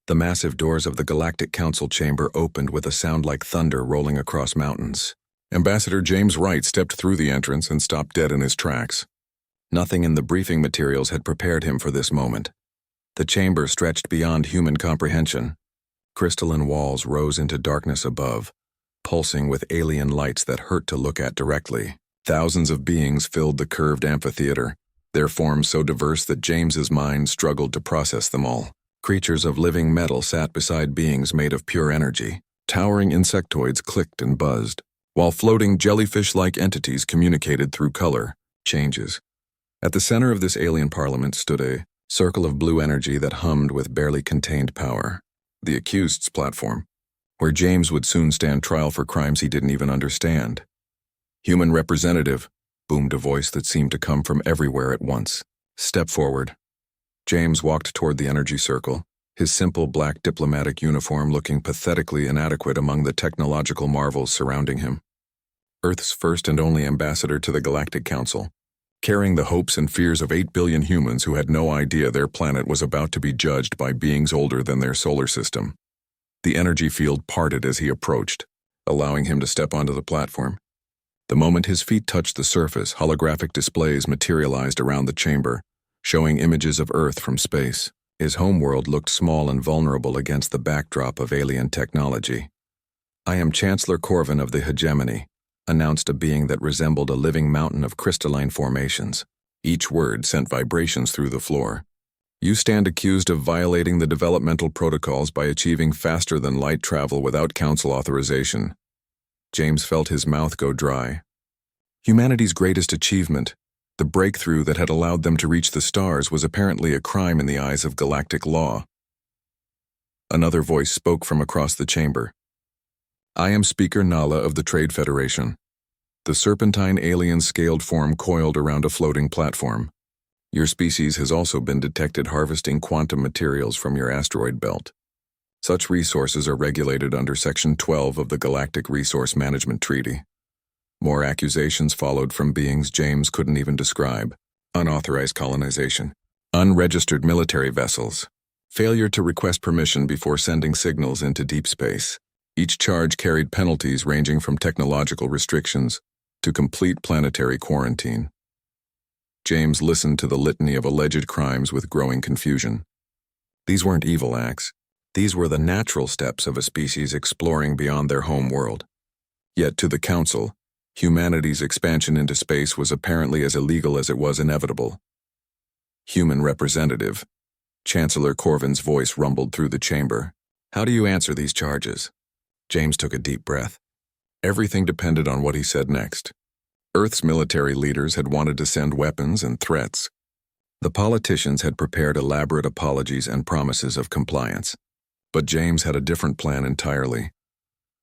The massive doors of the Galactic Council chamber opened with a sound like thunder rolling across mountains. Ambassador James Wright stepped through the entrance and stopped dead in his tracks. Nothing in the briefing materials had prepared him for this moment. The chamber stretched beyond human comprehension. Crystalline walls rose into darkness above, pulsing with alien lights that hurt to look at directly. Thousands of beings filled the curved amphitheater, their forms so diverse that James's mind struggled to process them all. Creatures of living metal sat beside beings made of pure energy. Towering insectoids clicked and buzzed, while floating jellyfish-like entities communicated through color changes. At the center of this alien parliament stood a circle of blue energy that hummed with barely contained power. The accused's platform, where James would soon stand trial for crimes he didn't even understand. "Human representative," boomed a voice that seemed to come from everywhere at once. "Step forward." James walked toward the energy circle, his simple black diplomatic uniform looking pathetically inadequate among the technological marvels surrounding him. Earth's first and only ambassador to the Galactic Council, carrying the hopes and fears of 8 billion humans who had no idea their planet was about to be judged by beings older than their solar system. The energy field parted as he approached, allowing him to step onto the platform. The moment his feet touched the surface, holographic displays materialized around the chamber, showing images of Earth from space. His homeworld looked small and vulnerable against the backdrop of alien technology. "I am Chancellor Corvin of the Hegemony," announced a being that resembled a living mountain of crystalline formations. Each word sent vibrations through the floor. "You stand accused of violating the developmental protocols by achieving faster-than-light travel without council authorization." James felt his mouth go dry. Humanity's greatest achievement, the breakthrough that had allowed them to reach the stars, was apparently a crime in the eyes of galactic law. Another voice spoke from across the chamber. "I am Speaker Nala of the Trade Federation." The serpentine alien scaled form coiled around a floating platform. "Your species has also been detected harvesting quantum materials from your asteroid belt. Such resources are regulated under Section 12 of the Galactic Resource Management Treaty." More accusations followed from beings James couldn't even describe. Unauthorized colonization, unregistered military vessels, failure to request permission before sending signals into deep space. Each charge carried penalties ranging from technological restrictions to complete planetary quarantine. James listened to the litany of alleged crimes with growing confusion. These weren't evil acts. These were the natural steps of a species exploring beyond their home world. Yet to the Council, humanity's expansion into space was apparently as illegal as it was inevitable. "Human representative," Chancellor Corvin's voice rumbled through the chamber. "How do you answer these charges?" James took a deep breath. Everything depended on what he said next. Earth's military leaders had wanted to send weapons and threats. The politicians had prepared elaborate apologies and promises of compliance. But James had a different plan entirely.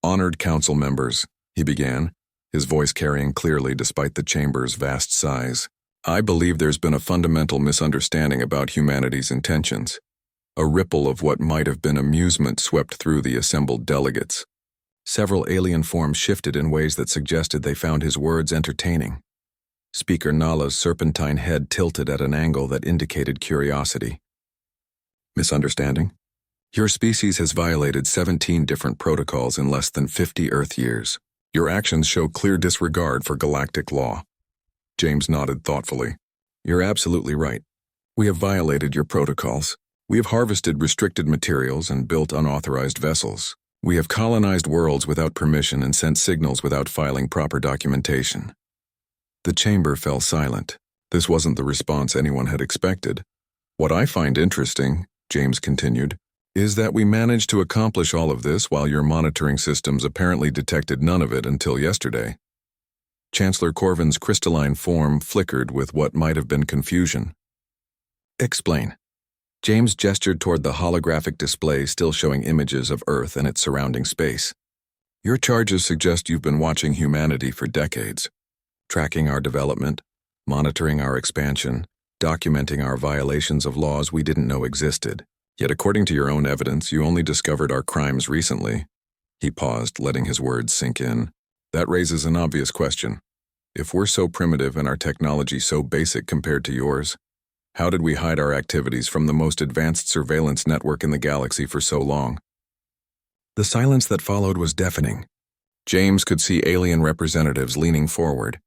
"Honored council members," he began, his voice carrying clearly despite the chamber's vast size. "I believe there's been a fundamental misunderstanding about humanity's intentions. A ripple of what might have been amusement swept through the assembled delegates. Several alien forms shifted in ways that suggested they found his words entertaining. Speaker Nala's serpentine head tilted at an angle that indicated curiosity. Misunderstanding? Your species has violated 17 different protocols in less than 50 Earth years. Your actions show clear disregard for galactic law." James nodded thoughtfully. "You're absolutely right. We have violated your protocols. We have harvested restricted materials and built unauthorized vessels. We have colonized worlds without permission and sent signals without filing proper documentation." The chamber fell silent. This wasn't the response anyone had expected. "What I find interesting," James continued, "is that we managed to accomplish all of this while your monitoring systems apparently detected none of it until yesterday." Chancellor Corvin's crystalline form flickered with what might have been confusion. "Explain." James gestured toward the holographic display still showing images of Earth and its surrounding space. "Your charges suggest you've been watching humanity for decades, tracking our development, monitoring our expansion, documenting our violations of laws we didn't know existed. Yet according to your own evidence, you only discovered our crimes recently." He paused, letting his words sink in. "That raises an obvious question. If we're so primitive and our technology so basic compared to yours, How did we hide our activities from the most advanced surveillance network in the galaxy for so long? The silence that followed was deafening. James could see alien representatives leaning forward,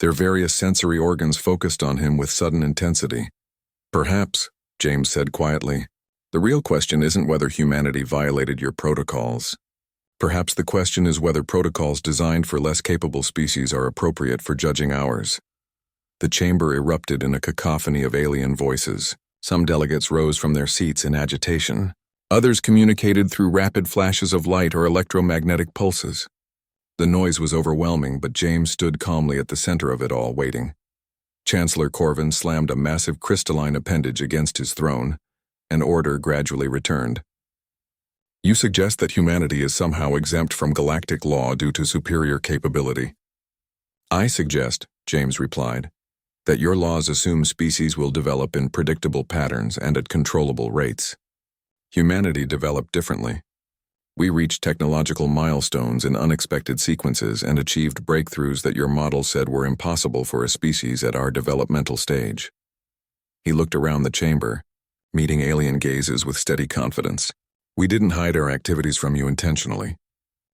their various sensory organs focused on him with sudden intensity. Perhaps, James said quietly, the real question isn't whether humanity violated your protocols. Perhaps the question is whether protocols designed for less capable species are appropriate for judging ours. The chamber erupted in a cacophony of alien voices. Some delegates rose from their seats in agitation. Others communicated through rapid flashes of light or electromagnetic pulses. The noise was overwhelming, but James stood calmly at the center of it all, waiting. Chancellor Corvin slammed a massive crystalline appendage against his throne, and order gradually returned. You suggest that humanity is somehow exempt from galactic law due to superior capability. I suggest, James replied, that your laws assume species will develop in predictable patterns and at controllable rates. Humanity developed differently. We reached technological milestones in unexpected sequences and achieved breakthroughs that your model said were impossible for a species at our developmental stage. He looked around the chamber, meeting alien gazes with steady confidence. We didn't hide our activities from you intentionally.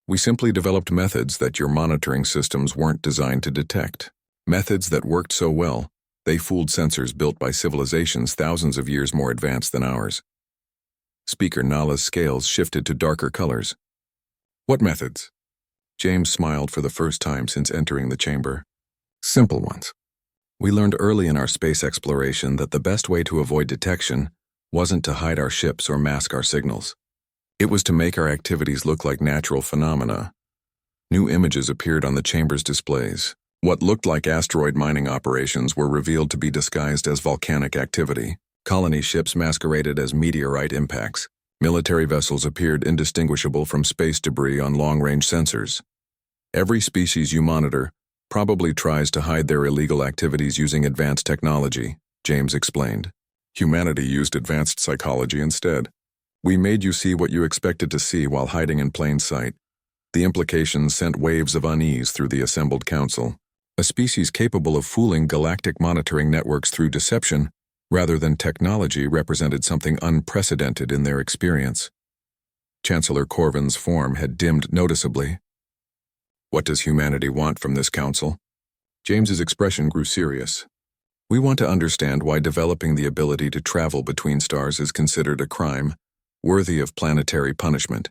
We simply developed methods that your monitoring systems weren't designed to detect. Methods that worked so well, they fooled sensors built by civilizations thousands of years more advanced than ours. Speaker Nala's scales shifted to darker colors. What methods? James smiled for the first time since entering the chamber. Simple ones. We learned early in our space exploration that the best way to avoid detection wasn't to hide our ships or mask our signals. It was to make our activities look like natural phenomena. New images appeared on the chamber's displays. What looked like asteroid mining operations were revealed to be disguised as volcanic activity. Colony ships masqueraded as meteorite impacts. Military vessels appeared indistinguishable from space debris on long-range sensors. Every species you monitor probably tries to hide their illegal activities using advanced technology, James explained. Humanity used advanced psychology instead. We made you see what you expected to see while hiding in plain sight. The implications sent waves of unease through the assembled council. A species capable of fooling galactic monitoring networks through deception rather than technology represented something unprecedented in their experience. Chancellor Corvin's form had dimmed noticeably. What does humanity want from this council? James's expression grew serious. We want to understand why developing the ability to travel between stars is considered a crime, worthy of planetary punishment.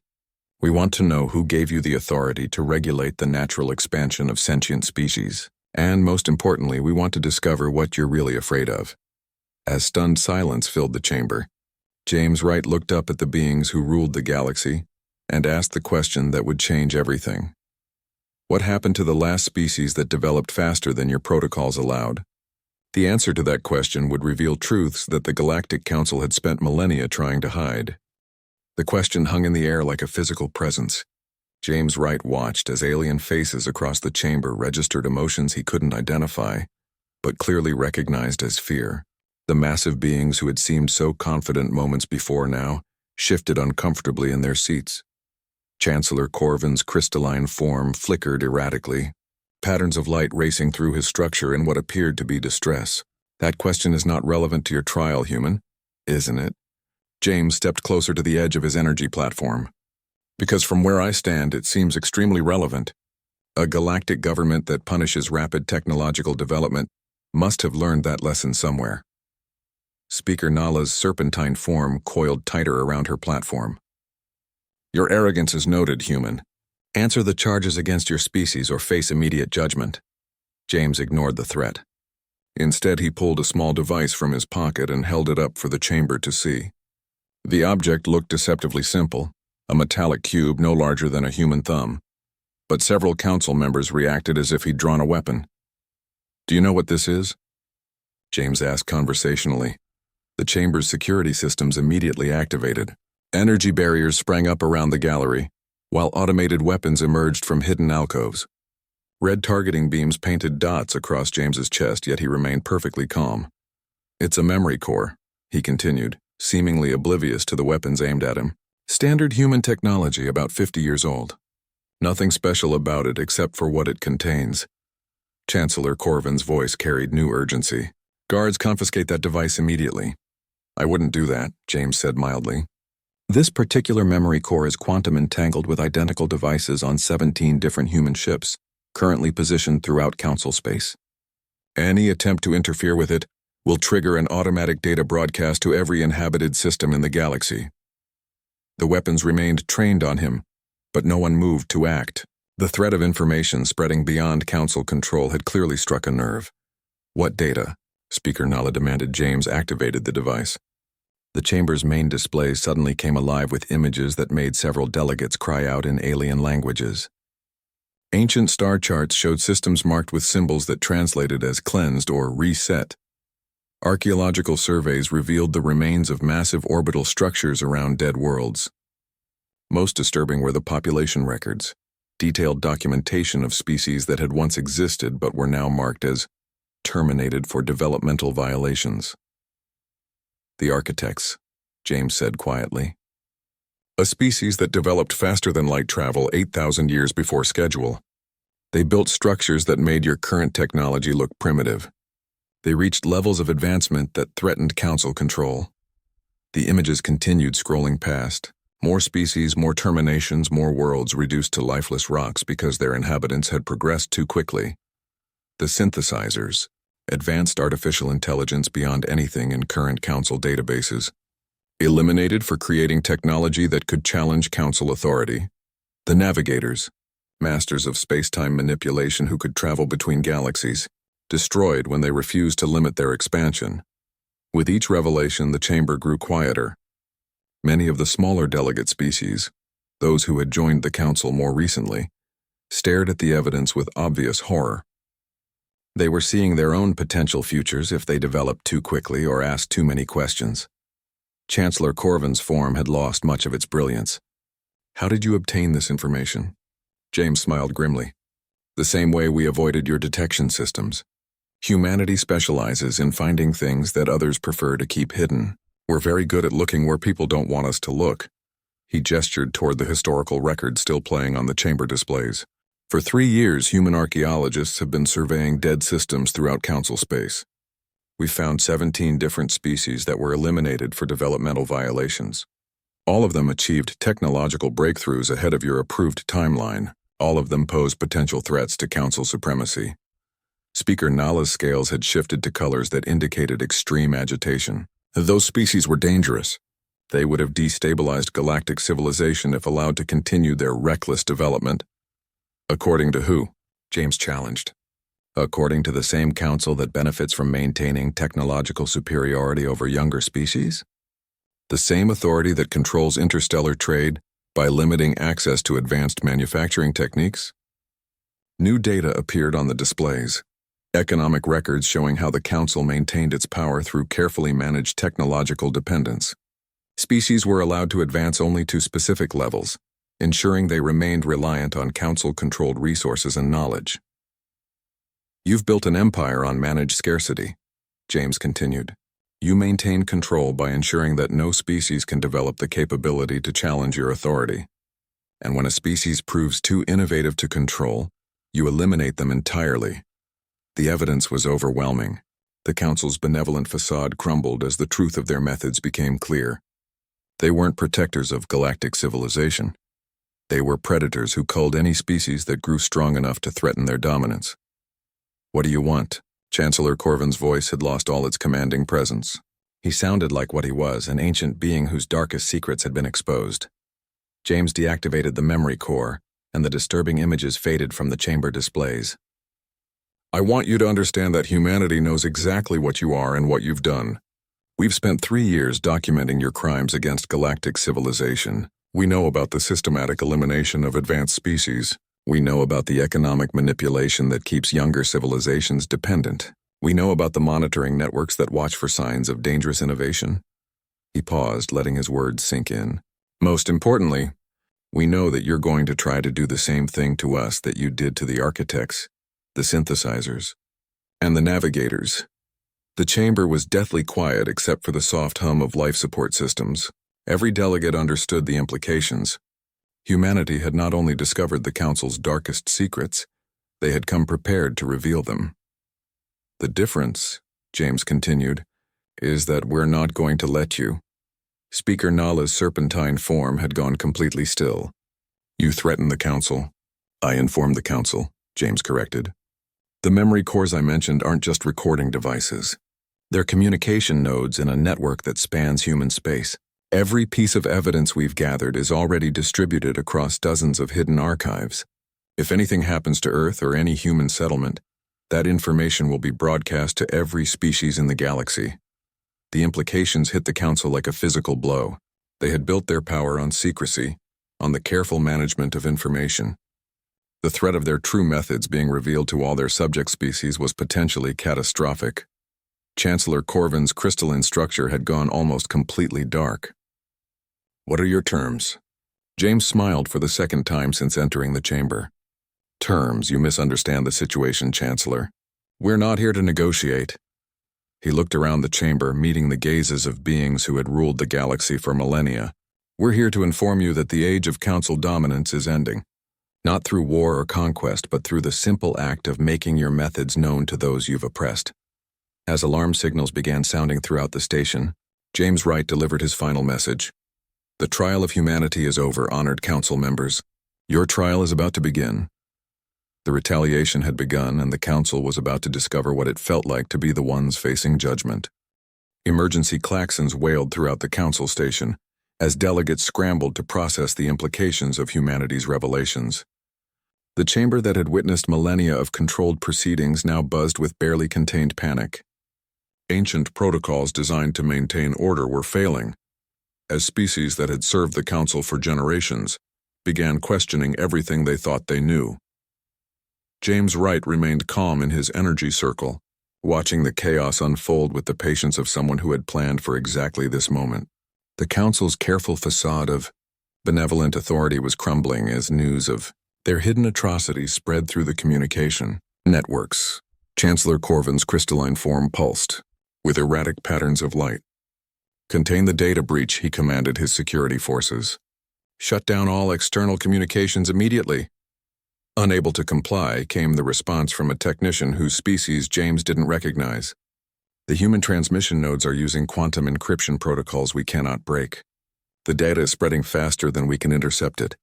We want to know who gave you the authority to regulate the natural expansion of sentient species. And most importantly, we want to discover what you're really afraid of. As stunned silence filled the chamber, James Wright looked up at the beings who ruled the galaxy and asked the question that would change everything. What happened to the last species that developed faster than your protocols allowed? The answer to that question would reveal truths that the Galactic Council had spent millennia trying to hide. The question hung in the air like a physical presence. James Wright watched as alien faces across the chamber registered emotions he couldn't identify, but clearly recognized as fear. The massive beings who had seemed so confident moments before now shifted uncomfortably in their seats. Chancellor Corvin's crystalline form flickered erratically, patterns of light racing through his structure in what appeared to be distress. That question is not relevant to your trial, human, isn't it? James stepped closer to the edge of his energy platform. Because from where I stand, it seems extremely relevant. A galactic government that punishes rapid technological development must have learned that lesson somewhere. Speaker Nala's serpentine form coiled tighter around her platform. Your arrogance is noted, human. Answer the charges against your species or face immediate judgment. James ignored the threat. Instead, he pulled a small device from his pocket and held it up for the chamber to see. The object looked deceptively simple, a metallic cube no larger than a human thumb. But several council members reacted as if he'd drawn a weapon. Do you know what this is? James asked conversationally. The chamber's security systems immediately activated. Energy barriers sprang up around the gallery, while automated weapons emerged from hidden alcoves. Red targeting beams painted dots across James's chest, yet he remained perfectly calm. It's a memory core, he continued, seemingly oblivious to the weapons aimed at him. Standard human technology, about 50 years old. Nothing special about it except for what it contains. Chancellor Corvin's voice carried new urgency. Guards, confiscate that device immediately. I wouldn't do that, James said mildly. This particular memory core is quantum entangled with identical devices on 17 different human ships, currently positioned throughout Council space. Any attempt to interfere with it will trigger an automatic data broadcast to every inhabited system in the galaxy. The weapons remained trained on him, but no one moved to act. The threat of information spreading beyond Council control had clearly struck a nerve. What data? Speaker Nala demanded. James activated the device. The chamber's main display suddenly came alive with images that made several delegates cry out in alien languages. Ancient star charts showed systems marked with symbols that translated as cleansed or reset. Archaeological surveys revealed the remains of massive orbital structures around dead worlds. Most disturbing were the population records, detailed documentation of species that had once existed but were now marked as terminated for developmental violations. The architects, James said quietly. A species that developed faster than light travel 8,000 years before schedule. They built structures that made your current technology look primitive. They reached levels of advancement that threatened Council control. The images continued scrolling past. More species, more terminations, more worlds reduced to lifeless rocks because their inhabitants had progressed too quickly. The synthesizers, advanced artificial intelligence beyond anything in current Council databases, eliminated for creating technology that could challenge Council authority. The navigators, masters of space-time manipulation who could travel between galaxies, destroyed when they refused to limit their expansion. With each revelation, the chamber grew quieter. Many of the smaller delegate species, those who had joined the Council more recently, stared at the evidence with obvious horror. They were seeing their own potential futures if they developed too quickly or asked too many questions. Chancellor Corvin's form had lost much of its brilliance. How did you obtain this information? James smiled grimly. The same way we avoided your detection systems. Humanity specializes in finding things that others prefer to keep hidden. We're very good at looking where people don't want us to look. He gestured toward the historical record still playing on the chamber displays. For 3 years, human archaeologists have been surveying dead systems throughout Council space. We found 17 different species that were eliminated for developmental violations. All of them achieved technological breakthroughs ahead of your approved timeline. All of them pose potential threats to Council supremacy. Speaker Nala's scales had shifted to colors that indicated extreme agitation. Those species were dangerous. They would have destabilized galactic civilization if allowed to continue their reckless development. According to who? James challenged. According to the same council that benefits from maintaining technological superiority over younger species? The same authority that controls interstellar trade by limiting access to advanced manufacturing techniques? New data appeared on the displays. Economic records showing how the council maintained its power through carefully managed technological dependence. Species were allowed to advance only to specific levels, ensuring they remained reliant on Council-controlled resources and knowledge. You've built an empire on managed scarcity, James continued. You maintain control by ensuring that no species can develop the capability to challenge your authority. And when a species proves too innovative to control, you eliminate them entirely. The evidence was overwhelming. The Council's benevolent facade crumbled as the truth of their methods became clear. They weren't protectors of galactic civilization. They were predators who culled any species that grew strong enough to threaten their dominance. What do you want? Chancellor Corvin's voice had lost all its commanding presence. He sounded like what he was, an ancient being whose darkest secrets had been exposed. James deactivated the memory core, and the disturbing images faded from the chamber displays. I want you to understand that humanity knows exactly what you are and what you've done. We've spent 3 years documenting your crimes against galactic civilization. We know about the systematic elimination of advanced species. We know about the economic manipulation that keeps younger civilizations dependent. We know about the monitoring networks that watch for signs of dangerous innovation. He paused, letting his words sink in. Most importantly, we know that you're going to try to do the same thing to us that you did to the architects, the synthesizers, and the navigators. The chamber was deathly quiet except for the soft hum of life support systems. Every delegate understood the implications. Humanity had not only discovered the Council's darkest secrets, they had come prepared to reveal them. The difference, James continued, is that we're not going to let you. Speaker Nala's serpentine form had gone completely still. You threatened the council. I informed the council, James corrected. The memory cores I mentioned aren't just recording devices. They're communication nodes in a network that spans human space. Every piece of evidence we've gathered is already distributed across dozens of hidden archives. If anything happens to Earth or any human settlement, that information will be broadcast to every species in the galaxy. The implications hit the council like a physical blow. They had built their power on secrecy, on the careful management of information. The threat of their true methods being revealed to all their subject species was potentially catastrophic. Chancellor Corvin's crystalline structure had gone almost completely dark. What are your terms? James smiled for the second time since entering the chamber. Terms, you misunderstand the situation, Chancellor. We're not here to negotiate. He looked around the chamber, meeting the gazes of beings who had ruled the galaxy for millennia. We're here to inform you that the age of council dominance is ending. Not through war or conquest, but through the simple act of making your methods known to those you've oppressed. As alarm signals began sounding throughout the station, James Wright delivered his final message. The trial of humanity is over, honored council members. Your trial is about to begin. The retaliation had begun, and the council was about to discover what it felt like to be the ones facing judgment. Emergency klaxons wailed throughout the council station, as delegates scrambled to process the implications of humanity's revelations. The chamber that had witnessed millennia of controlled proceedings now buzzed with barely contained panic. Ancient protocols designed to maintain order were failing, as species that had served the council for generations began questioning everything they thought they knew. James Wright remained calm in his energy circle, watching the chaos unfold with the patience of someone who had planned for exactly this moment. The council's careful facade of benevolent authority was crumbling as news of their hidden atrocities spread through the communication networks. Chancellor Corvin's crystalline form pulsed, with erratic patterns of light. Contain the data breach, he commanded his security forces. Shut down all external communications immediately. Unable to comply came the response from a technician whose species James didn't recognize. The human transmission nodes are using quantum encryption protocols we cannot break. The data is spreading faster than we can intercept it.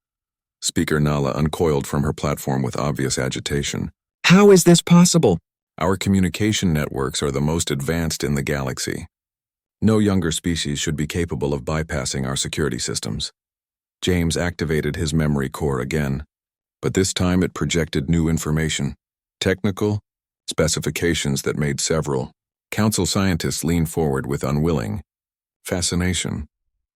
Speaker Nala uncoiled from her platform with obvious agitation. How is this possible? Our communication networks are the most advanced in the galaxy. No younger species should be capable of bypassing our security systems. James activated his memory core again, but this time it projected new information, technical specifications that made several council scientists lean forward with unwilling fascination.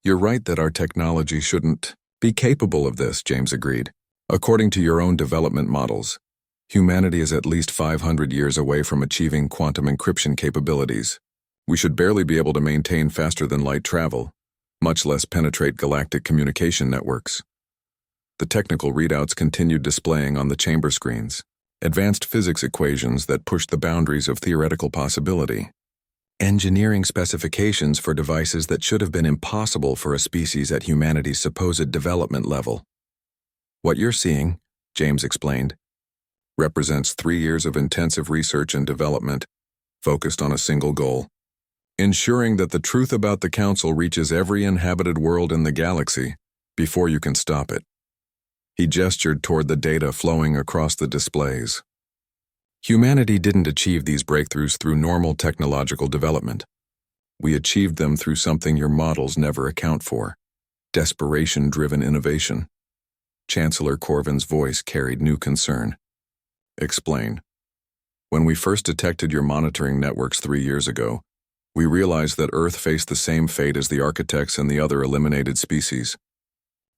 You're right that our technology shouldn't be capable of this, James agreed. According to your own development models, humanity is at least 500 years away from achieving quantum encryption capabilities. We should barely be able to maintain faster-than-light travel, much less penetrate galactic communication networks. The technical readouts continued displaying on the chamber screens, advanced physics equations that pushed the boundaries of theoretical possibility. Engineering specifications for devices that should have been impossible for a species at humanity's supposed development level. What you're seeing, James explained, represents 3 years of intensive research and development, focused on a single goal: ensuring that the truth about the council reaches every inhabited world in the galaxy before you can stop it. He gestured toward the data flowing across the displays. Humanity didn't achieve these breakthroughs through normal technological development. We achieved them through something your models never account for: desperation-driven innovation. Chancellor Corvin's voice carried new concern. Explain. When we first detected your monitoring networks 3 years ago, we realized that Earth faced the same fate as the architects and the other eliminated species.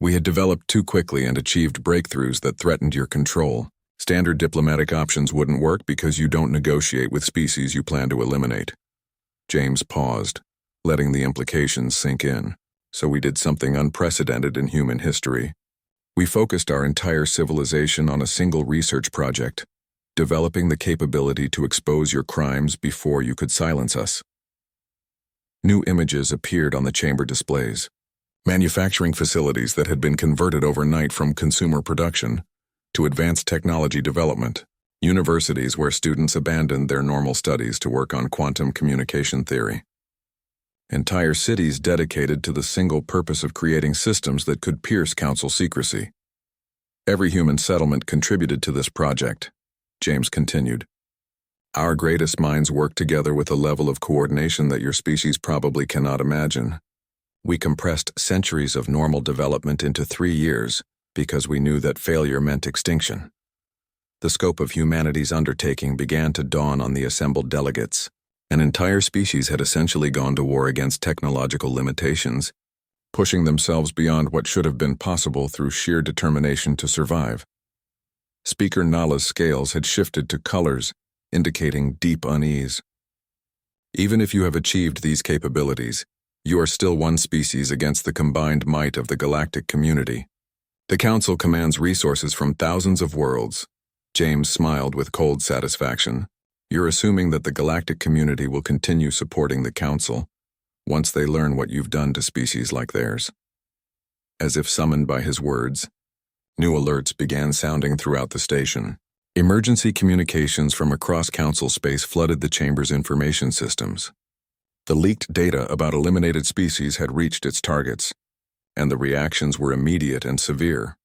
We had developed too quickly and achieved breakthroughs that threatened your control. Standard diplomatic options wouldn't work because you don't negotiate with species you plan to eliminate. James paused, letting the implications sink in. So we did something unprecedented in human history. We focused our entire civilization on a single research project, developing the capability to expose your crimes before you could silence us. New images appeared on the chamber displays. Manufacturing facilities that had been converted overnight from consumer production to advanced technology development. universities where students abandoned their normal studies to work on quantum communication theory. Entire cities dedicated to the single purpose of creating systems that could pierce council secrecy. Every human settlement contributed to this project, James continued. Our greatest minds work together with a level of coordination that your species probably cannot imagine. We compressed centuries of normal development into 3 years because we knew that failure meant extinction. The scope of humanity's undertaking began to dawn on the assembled delegates. An entire species had essentially gone to war against technological limitations, pushing themselves beyond what should have been possible through sheer determination to survive. Speaker Nala's scales had shifted to colors, indicating deep unease. Even if you have achieved these capabilities, you are still one species against the combined might of the galactic community. The Council commands resources from thousands of worlds. James smiled with cold satisfaction. You're assuming that the galactic community will continue supporting the Council once they learn what you've done to species like theirs. As if summoned by his words, new alerts began sounding throughout the station. Emergency communications from across Council space flooded the Chamber's information systems. The leaked data about eliminated species had reached its targets, and the reactions were immediate and severe.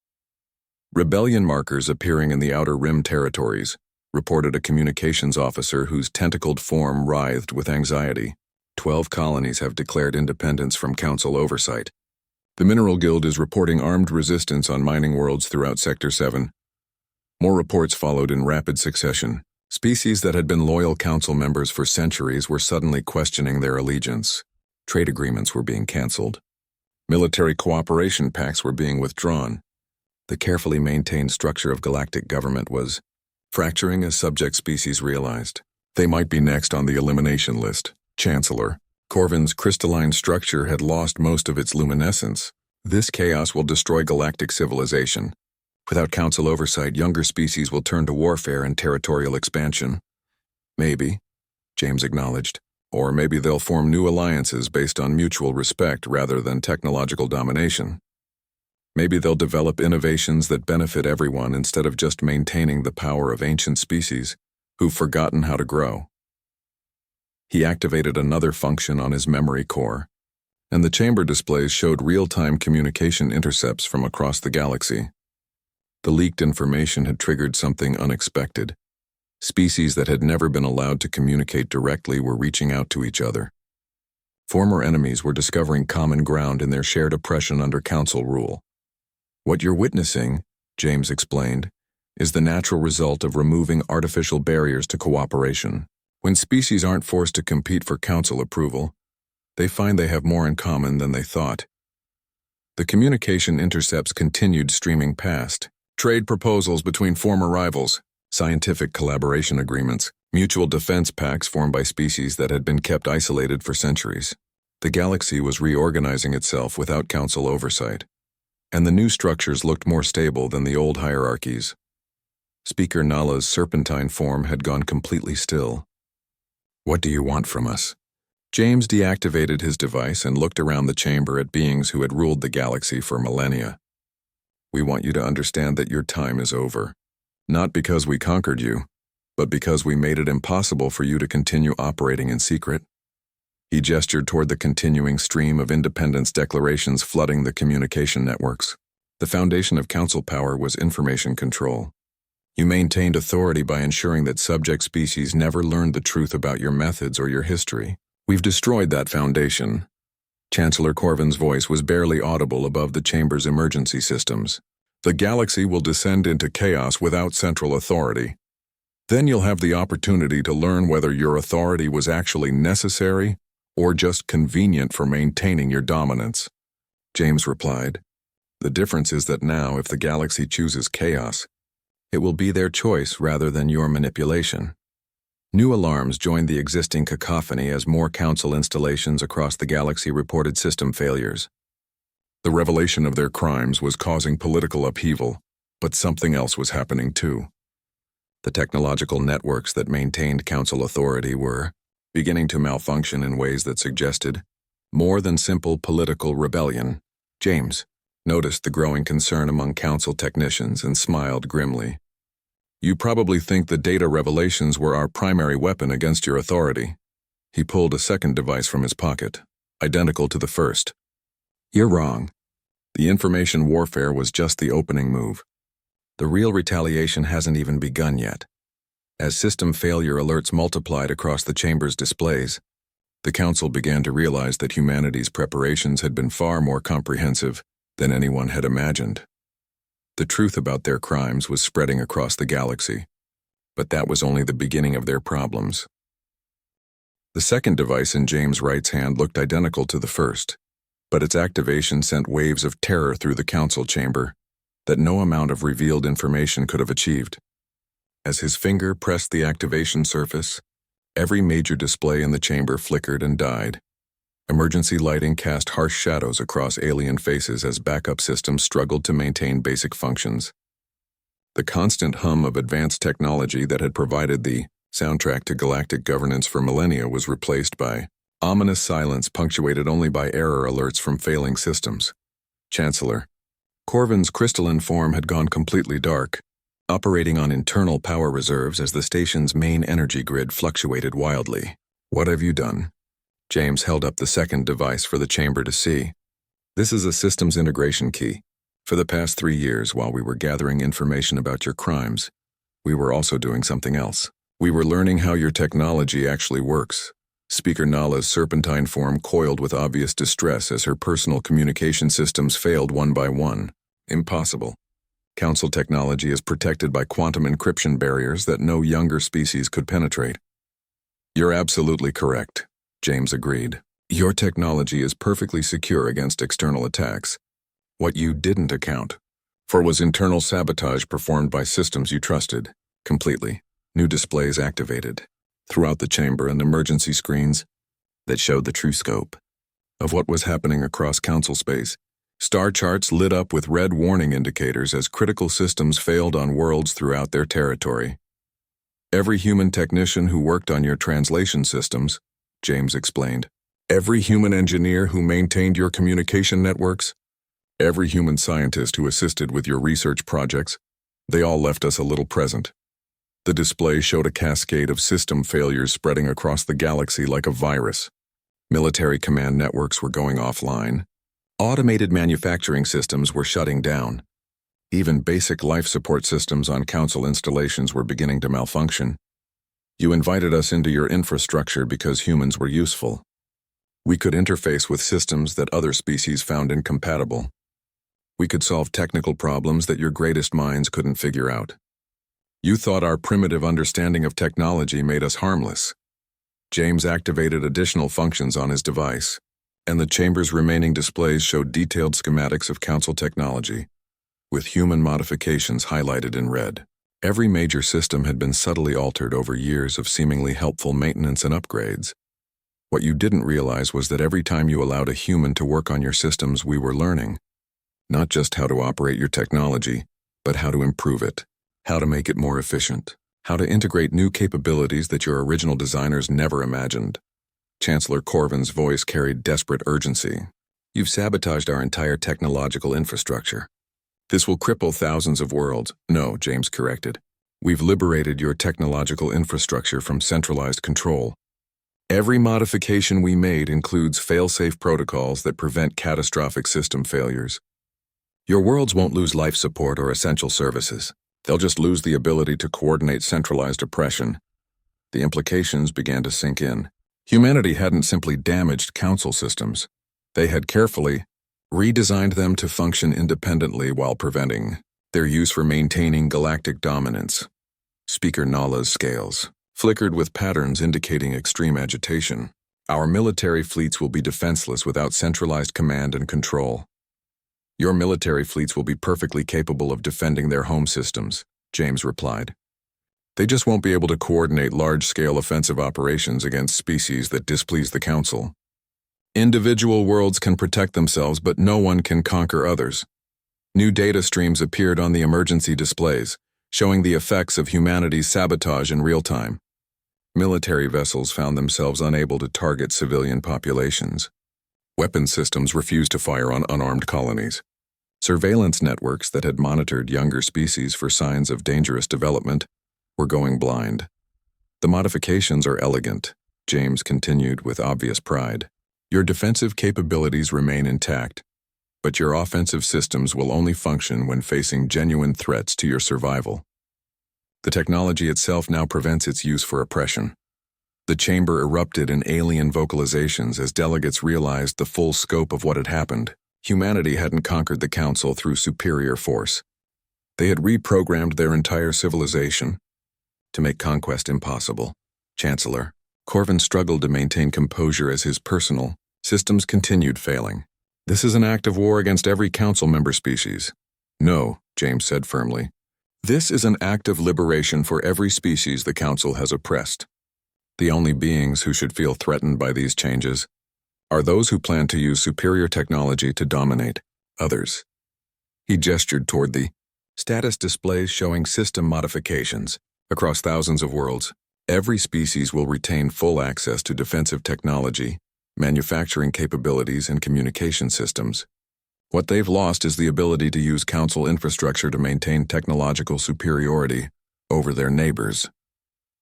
Rebellion markers appearing in the Outer Rim territories, reported a communications officer whose tentacled form writhed with anxiety. 12 colonies have declared independence from Council oversight. The Mineral Guild is reporting armed resistance on mining worlds throughout Sector 7. More reports followed in rapid succession. Species that had been loyal Council members for centuries were suddenly questioning their allegiance. Trade agreements were being cancelled. Military cooperation pacts were being withdrawn. The carefully maintained structure of galactic government was fracturing as subject species realized. They might be next on the elimination list. Chancellor Corvin's crystalline structure had lost most of its luminescence. This chaos will destroy galactic civilization. Without Council oversight, younger species will turn to warfare and territorial expansion. Maybe, James acknowledged, or maybe they'll form new alliances based on mutual respect rather than technological domination. Maybe they'll develop innovations that benefit everyone instead of just maintaining the power of ancient species who've forgotten how to grow. He activated another function on his memory core, and the chamber displays showed real-time communication intercepts from across the galaxy. The leaked information had triggered something unexpected. Species that had never been allowed to communicate directly were reaching out to each other. Former enemies were discovering common ground in their shared oppression under Council rule. What you're witnessing, James explained, is the natural result of removing artificial barriers to cooperation. When species aren't forced to compete for Council approval, they find they have more in common than they thought. The communication intercepts continued streaming past. Trade proposals between former rivals, scientific collaboration agreements, mutual defense pacts formed by species that had been kept isolated for centuries. The galaxy was reorganizing itself without Council oversight, and the new structures looked more stable than the old hierarchies. Speaker Nala's serpentine form had gone completely still. What do you want from us? James deactivated his device and looked around the chamber at beings who had ruled the galaxy for millennia. We want you to understand that your time is over. Not because we conquered you, but because we made it impossible for you to continue operating in secret. He gestured toward the continuing stream of independence declarations flooding the communication networks. The foundation of Council power was information control. You maintained authority by ensuring that subject species never learned the truth about your methods or your history. We've destroyed that foundation. Chancellor Corvin's voice was barely audible above the chamber's emergency systems. The galaxy will descend into chaos without central authority. Then you'll have the opportunity to learn whether your authority was actually necessary or just convenient for maintaining your dominance. James replied. The difference is that now, if the galaxy chooses chaos, it will be their choice rather than your manipulation. New alarms joined the existing cacophony as more Council installations across the galaxy reported system failures. The revelation of their crimes was causing political upheaval, but something else was happening too. The technological networks that maintained Council authority were beginning to malfunction in ways that suggested more than simple political rebellion. James noticed the growing concern among Council technicians and smiled grimly. You probably think the data revelations were our primary weapon against your authority. He pulled a second device from his pocket, identical to the first. You're wrong. The information warfare was just the opening move. The real retaliation hasn't even begun yet. As system failure alerts multiplied across the chamber's displays, the Council began to realize that humanity's preparations had been far more comprehensive than anyone had imagined. The truth about their crimes was spreading across the galaxy, but that was only the beginning of their problems. The second device in James Wright's hand looked identical to the first, but its activation sent waves of terror through the Council chamber that no amount of revealed information could have achieved. As his finger pressed the activation surface, every major display in the chamber flickered and died. Emergency lighting cast harsh shadows across alien faces as backup systems struggled to maintain basic functions. The constant hum of advanced technology that had provided the soundtrack to galactic governance for millennia was replaced by ominous silence punctuated only by error alerts from failing systems. Chancellor Corvin's crystalline form had gone completely dark, operating on internal power reserves as the station's main energy grid fluctuated wildly. What have you done? James held up the second device for the chamber to see. This is a systems integration key. For the past 3 years, while we were gathering information about your crimes, we were also doing something else. We were learning how your technology actually works. Speaker Nala's serpentine form coiled with obvious distress as her personal communication systems failed one by one. Impossible. Council technology is protected by quantum encryption barriers that no younger species could penetrate. You're absolutely correct, James agreed. Your technology is perfectly secure against external attacks. What you didn't account for was internal sabotage performed by systems you trusted, completely. New displays activated throughout the chamber and emergency screens that showed the true scope of what was happening across Council space. Star charts lit up with red warning indicators as critical systems failed on worlds throughout their territory. Every human technician who worked on your translation systems, James explained, every human engineer who maintained your communication networks, every human scientist who assisted with your research projects, they all left us a little present. The display showed a cascade of system failures spreading across the galaxy like a virus. Military command networks were going offline. Automated manufacturing systems were shutting down. Even basic life support systems on Council installations were beginning to malfunction. You invited us into your infrastructure because humans were useful. We could interface with systems that other species found incompatible. We could solve technical problems that your greatest minds couldn't figure out. You thought our primitive understanding of technology made us harmless. James activated additional functions on his device, and the chamber's remaining displays showed detailed schematics of Council technology, with human modifications highlighted in red. Every major system had been subtly altered over years of seemingly helpful maintenance and upgrades. What you didn't realize was that every time you allowed a human to work on your systems, we were learning, not just how to operate your technology, but how to improve it, how to make it more efficient, how to integrate new capabilities that your original designers never imagined. Chancellor Corvin's voice carried desperate urgency. You've sabotaged our entire technological infrastructure. This will cripple thousands of worlds. No, James corrected. We've liberated your technological infrastructure from centralized control. Every modification we made includes fail-safe protocols that prevent catastrophic system failures. Your worlds won't lose life support or essential services. They'll just lose the ability to coordinate centralized oppression. The implications began to sink in. Humanity hadn't simply damaged Council systems. They had carefully redesigned them to function independently while preventing their use for maintaining galactic dominance. Speaker Nala's scales flickered with patterns indicating extreme agitation. Our military fleets will be defenseless without centralized command and control. Your military fleets will be perfectly capable of defending their home systems, James replied. They just won't be able to coordinate large-scale offensive operations against species that displease the Council. Individual worlds can protect themselves, but no one can conquer others. New data streams appeared on the emergency displays, showing the effects of humanity's sabotage in real time. Military vessels found themselves unable to target civilian populations. Weapon systems refused to fire on unarmed colonies. Surveillance networks that had monitored younger species for signs of dangerous development were going blind. The modifications are elegant, James continued with obvious pride. Your defensive capabilities remain intact, but your offensive systems will only function when facing genuine threats to your survival. The technology itself now prevents its use for oppression. The chamber erupted in alien vocalizations as delegates realized the full scope of what had happened. Humanity hadn't conquered the Council through superior force. They had reprogrammed their entire civilization to make conquest impossible. Chancellor Corvin struggled to maintain composure as his personal systems continued failing. This is an act of war against every Council member species. No, James said firmly. This is an act of liberation for every species the Council has oppressed. The only beings who should feel threatened by these changes are those who plan to use superior technology to dominate others. He gestured toward the status displays showing system modifications across thousands of worlds. Every species will retain full access to defensive technology, manufacturing capabilities, and communication systems. What they've lost is the ability to use Council infrastructure to maintain technological superiority over their neighbors.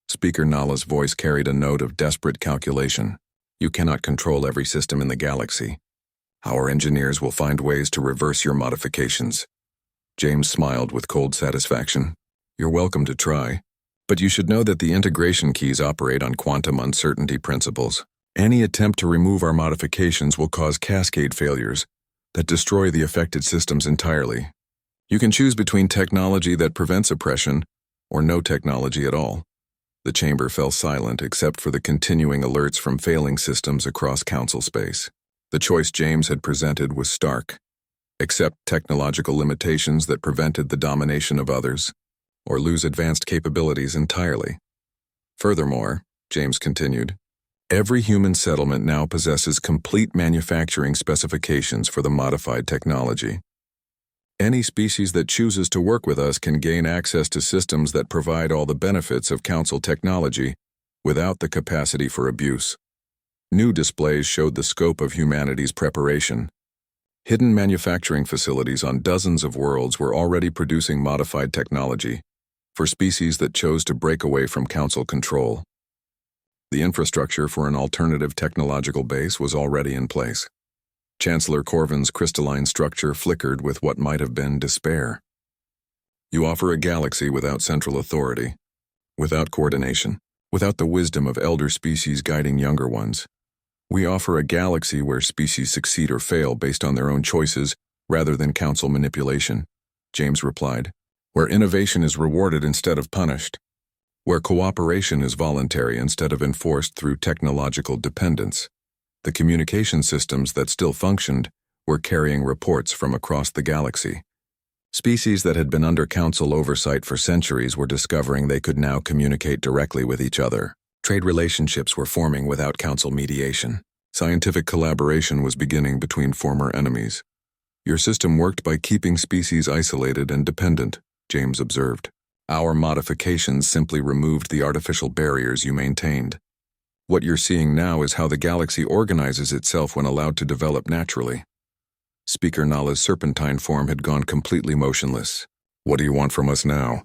Speaker Nala's voice carried a note of desperate calculation. You cannot control every system in the galaxy. Our engineers will find ways to reverse your modifications. James smiled with cold satisfaction. You're welcome to try. But you should know that the integration keys operate on quantum uncertainty principles. Any attempt to remove our modifications will cause cascade failures that destroy the affected systems entirely. You can choose between technology that prevents oppression or no technology at all. The chamber fell silent except for the continuing alerts from failing systems across Council space. The choice James had presented was stark. Accept technological limitations that prevented the domination of others, or lose advanced capabilities entirely. Furthermore, James continued, every human settlement now possesses complete manufacturing specifications for the modified technology. Any species that chooses to work with us can gain access to systems that provide all the benefits of Council technology without the capacity for abuse. New displays showed the scope of humanity's preparation. Hidden manufacturing facilities on dozens of worlds were already producing modified technology for species that chose to break away from Council control. The infrastructure for an alternative technological base was already in place. Chancellor Corvin's crystalline structure flickered with what might have been despair. You offer a galaxy without central authority, without coordination, without the wisdom of elder species guiding younger ones. We offer a galaxy where species succeed or fail based on their own choices rather than Council manipulation, James replied, where innovation is rewarded instead of punished, where cooperation is voluntary instead of enforced through technological dependence. The communication systems that still functioned were carrying reports from across the galaxy. Species that had been under Council oversight for centuries were discovering they could now communicate directly with each other. Trade relationships were forming without Council mediation. Scientific collaboration was beginning between former enemies. Your system worked by keeping species isolated and dependent, James observed. Our modifications simply removed the artificial barriers you maintained. What you're seeing now is how the galaxy organizes itself when allowed to develop naturally. Speaker Nala's serpentine form had gone completely motionless. What do you want from us now?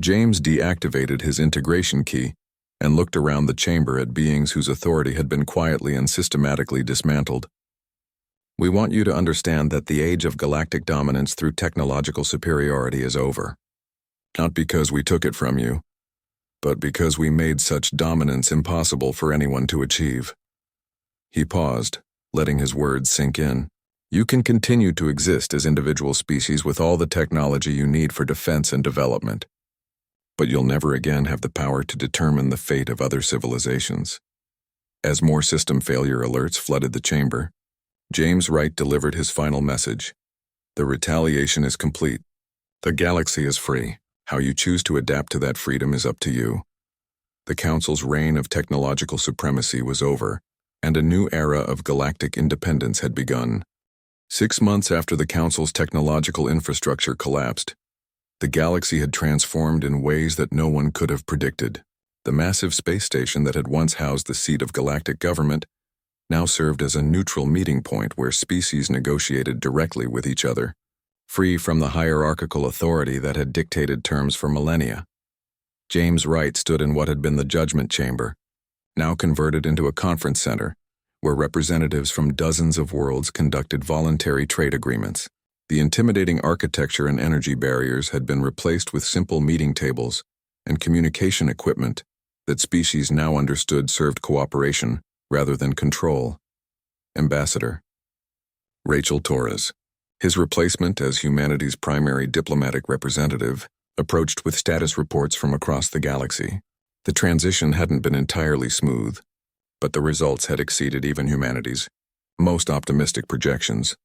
James deactivated his integration key and looked around the chamber at beings whose authority had been quietly and systematically dismantled. We want you to understand that the age of galactic dominance through technological superiority is over. Not because we took it from you, but because we made such dominance impossible for anyone to achieve. He paused, letting his words sink in. You can continue to exist as individual species with all the technology you need for defense and development, but you'll never again have the power to determine the fate of other civilizations. As more system failure alerts flooded the chamber, James Wright delivered his final message. The retaliation is complete. The galaxy is free. How you choose to adapt to that freedom is up to you. The Council's reign of technological supremacy was over, and a new era of galactic independence had begun. 6 months after the Council's technological infrastructure collapsed, the galaxy had transformed in ways that no one could have predicted. The massive space station that had once housed the seat of galactic government now served as a neutral meeting point where species negotiated directly with each other, free from the hierarchical authority that had dictated terms for millennia. James Wright stood in what had been the judgment chamber, now converted into a conference center, where representatives from dozens of worlds conducted voluntary trade agreements. The intimidating architecture and energy barriers had been replaced with simple meeting tables and communication equipment that species now understood served cooperation rather than control. Ambassador Rachel Torres, his replacement as humanity's primary diplomatic representative, approached with status reports from across the galaxy. The transition hadn't been entirely smooth, but the results had exceeded even humanity's most optimistic projections.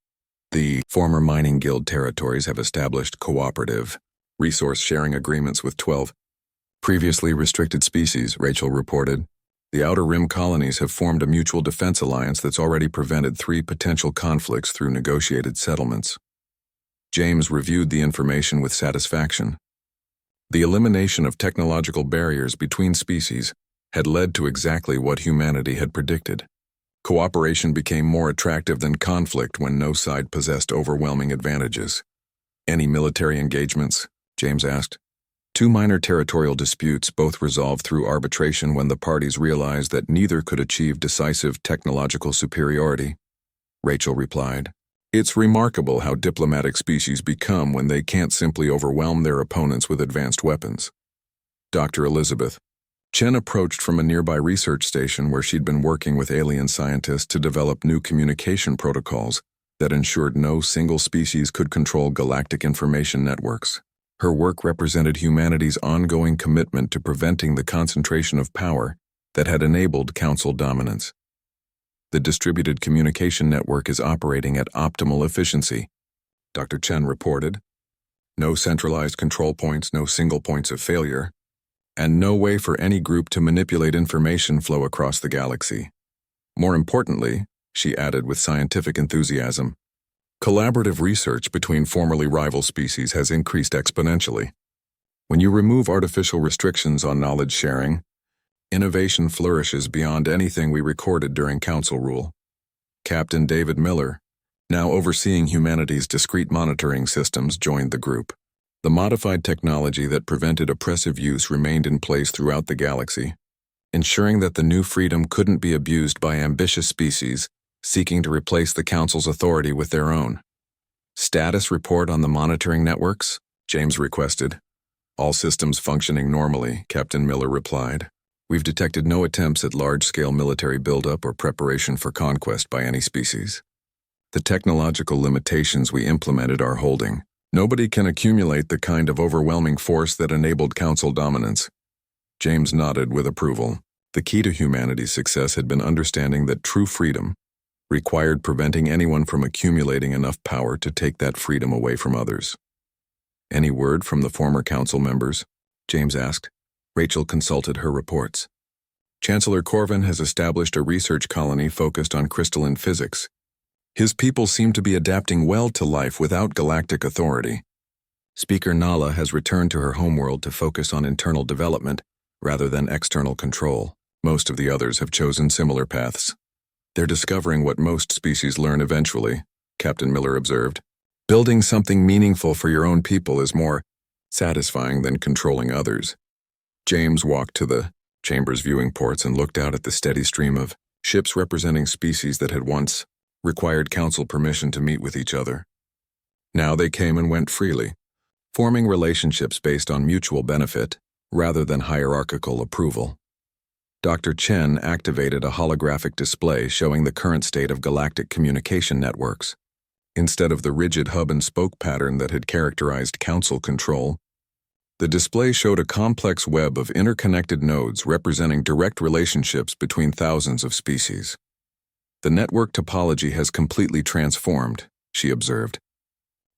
The former mining guild territories have established cooperative, resource-sharing agreements with 12 previously restricted species, Rachel reported. The Outer Rim colonies have formed a mutual defense alliance that's already prevented 3 potential conflicts through negotiated settlements. James reviewed the information with satisfaction. The elimination of technological barriers between species had led to exactly what humanity had predicted. Cooperation became more attractive than conflict when no side possessed overwhelming advantages. Any military engagements? James asked. 2 minor territorial disputes, both resolved through arbitration when the parties realized that neither could achieve decisive technological superiority. Rachel replied. It's remarkable how diplomatic species become when they can't simply overwhelm their opponents with advanced weapons. Dr. Elizabeth Chen approached from a nearby research station where she'd been working with alien scientists to develop new communication protocols that ensured no single species could control galactic information networks. Her work represented humanity's ongoing commitment to preventing the concentration of power that had enabled Council dominance. The distributed communication network is operating at optimal efficiency, Dr. Chen reported. No centralized control points, no single points of failure, and no way for any group to manipulate information flow across the galaxy. More importantly, she added with scientific enthusiasm, collaborative research between formerly rival species has increased exponentially. When you remove artificial restrictions on knowledge sharing, innovation flourishes beyond anything we recorded during Council rule. Captain David Miller, now overseeing humanity's discrete monitoring systems, joined the group. The modified technology that prevented oppressive use remained in place throughout the galaxy, ensuring that the new freedom couldn't be abused by ambitious species seeking to replace the Council's authority with their own. Status report on the monitoring networks? James requested. All systems functioning normally, Captain Miller replied. We've detected no attempts at large-scale military buildup or preparation for conquest by any species. The technological limitations we implemented are holding. Nobody can accumulate the kind of overwhelming force that enabled Council dominance. James nodded with approval. The key to humanity's success had been understanding that true freedom required preventing anyone from accumulating enough power to take that freedom away from others. Any word from the former Council members? James asked. Rachel consulted her reports. Chancellor Corvin has established a research colony focused on crystalline physics. His people seem to be adapting well to life without galactic authority. Speaker Nala has returned to her homeworld to focus on internal development rather than external control. Most of the others have chosen similar paths. They're discovering what most species learn eventually, Captain Miller observed. Building something meaningful for your own people is more satisfying than controlling others. James walked to the chamber's viewing ports and looked out at the steady stream of ships representing species that had once required Council permission to meet with each other. Now they came and went freely, forming relationships based on mutual benefit rather than hierarchical approval. Dr. Chen activated a holographic display showing the current state of galactic communication networks. Instead of the rigid hub-and-spoke pattern that had characterized Council control, the display showed a complex web of interconnected nodes representing direct relationships between thousands of species. The network topology has completely transformed, she observed.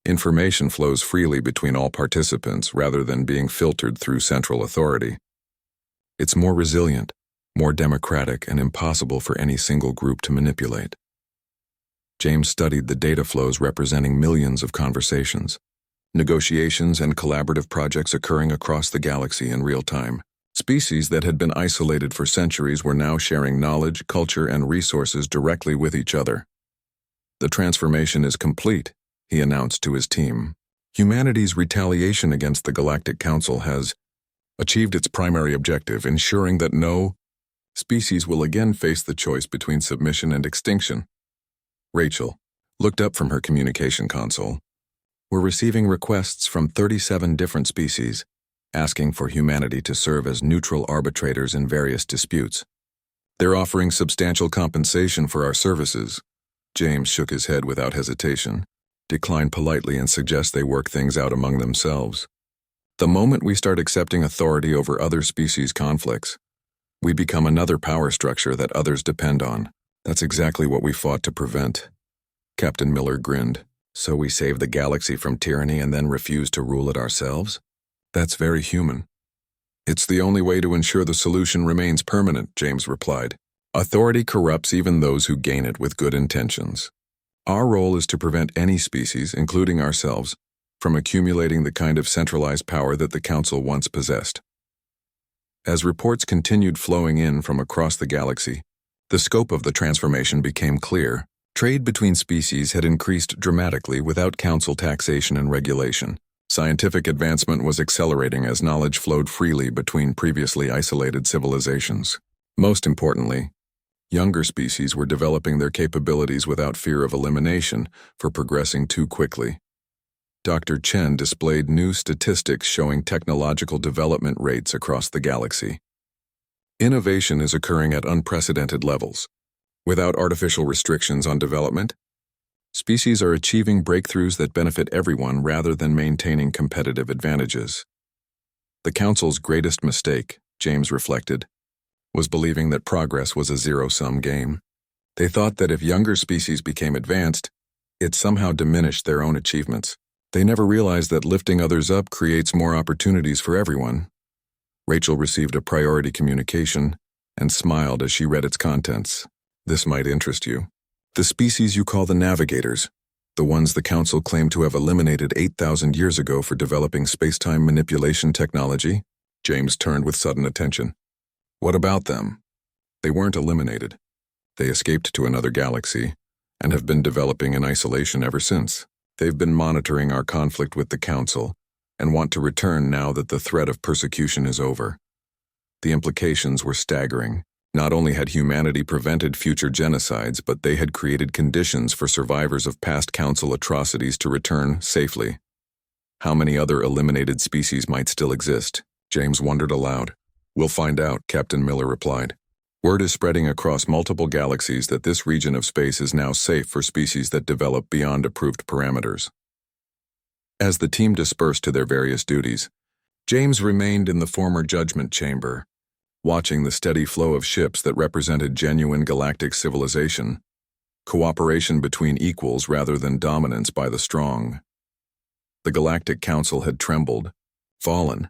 Information flows freely between all participants rather than being filtered through central authority. It's more resilient, more democratic, and impossible for any single group to manipulate. James studied the data flows representing millions of conversations, negotiations, and collaborative projects occurring across the galaxy in real time. Species that had been isolated for centuries were now sharing knowledge, culture, and resources directly with each other. The transformation is complete, he announced to his team. Humanity's retaliation against the Galactic Council has achieved its primary objective, ensuring that no species will again face the choice between submission and extinction. Rachel looked up from her communication console. We're receiving requests from 37 different species, asking for humanity to serve as neutral arbitrators in various disputes. They're offering substantial compensation for our services. James shook his head without hesitation, declined politely, and suggested they work things out among themselves. The moment we start accepting authority over other species' conflicts, we become another power structure that others depend on. That's exactly what we fought to prevent. Captain Miller grinned. So we save the galaxy from tyranny and then refuse to rule it ourselves? That's very human. It's the only way to ensure the solution remains permanent, James replied. Authority corrupts even those who gain it with good intentions. Our role is to prevent any species, including ourselves, from accumulating the kind of centralized power that the Council once possessed. As reports continued flowing in from across the galaxy, the scope of the transformation became clear. Trade between species had increased dramatically without Council taxation and regulation. Scientific advancement was accelerating as knowledge flowed freely between previously isolated civilizations. Most importantly, younger species were developing their capabilities without fear of elimination for progressing too quickly. Dr. Chen displayed new statistics showing technological development rates across the galaxy. Innovation is occurring at unprecedented levels. Without artificial restrictions on development, species are achieving breakthroughs that benefit everyone rather than maintaining competitive advantages. The Council's greatest mistake, James reflected, was believing that progress was a zero-sum game. They thought that if younger species became advanced, it somehow diminished their own achievements. They never realized that lifting others up creates more opportunities for everyone. Rachel received a priority communication and smiled as she read its contents. This might interest you. The species you call the Navigators, the ones the Council claimed to have eliminated 8,000 years ago for developing space-time manipulation technology? James turned with sudden attention. What about them? They weren't eliminated. They escaped to another galaxy and have been developing in isolation ever since. They've been monitoring our conflict with the Council and want to return now that the threat of persecution is over. The implications were staggering. Not only had humanity prevented future genocides, but they had created conditions for survivors of past Council atrocities to return safely. How many other eliminated species might still exist? James wondered aloud. We'll find out, Captain Miller replied. Word is spreading across multiple galaxies that this region of space is now safe for species that develop beyond approved parameters. As the team dispersed to their various duties, James remained in the former judgment chamber, watching the steady flow of ships that represented genuine galactic civilization, cooperation between equals rather than dominance by the strong. The Galactic Council had trembled, fallen,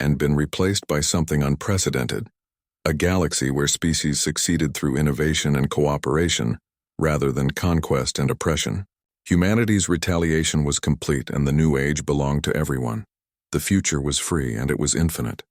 and been replaced by something unprecedented, a galaxy where species succeeded through innovation and cooperation rather than conquest and oppression. Humanity's retaliation was complete and the new age belonged to everyone. The future was free and it was infinite.